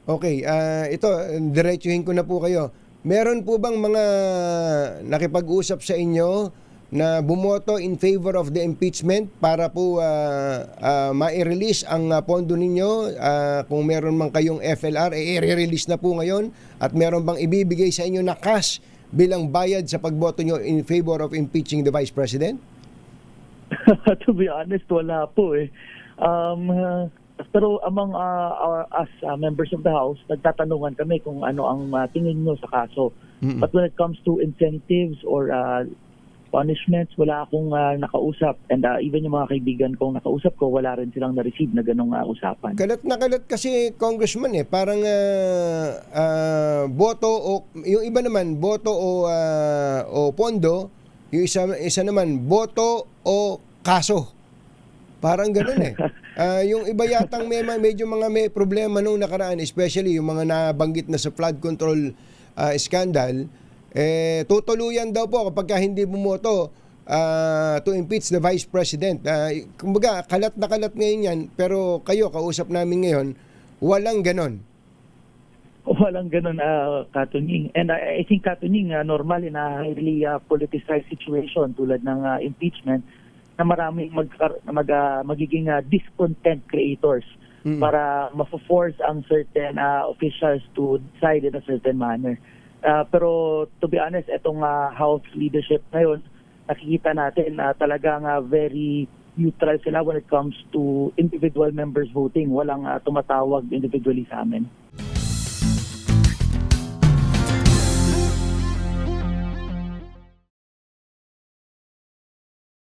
Okay, ito, diretsuhin ko na po kayo. Meron po bang mga nakipag-usap sa inyo na bumoto in favor of the impeachment para po ma-release ang pondo ninyo? Kung meron man kayong FLR, i-release na po ngayon? At meron bang ibibigay sa inyo na cash bilang bayad sa pagboto nyo in favor of impeaching the Vice President? To be honest, wala po eh. Pero among us members of the House, nagtatanungan kami kung ano ang tingin nyo sa kaso. But when it comes to incentives or punishments, wala akong nakausap. And even yung mga kaibigan kong nakausap ko, wala rin silang na-receive na ganong usapan. Kalat na kalat kasi, Congressman, parang boto o yung iba naman boto o pondo, yung isa naman boto o kaso. Parang ganoon yung iba yatang medyo may problema nung nakaraan, especially yung mga nabanggit na sa flood control scandal, tutuluyan daw po kapag hindi bumoto to impeach the Vice President. Kumbaga, kalat na kalat ngayon yan, pero kayo, kausap namin ngayon, walang ganon. Walang ganun, Katunying. And I think, Katunying, normal in a highly politicized situation tulad ng impeachment, na maraming magiging discontent creators para ma-force ang certain officials to decide in a certain manner. Pero to be honest, itong House leadership ngayon, nakikita natin talagang very neutral sila when it comes to individual members voting. Walang tumatawag individually sa amin.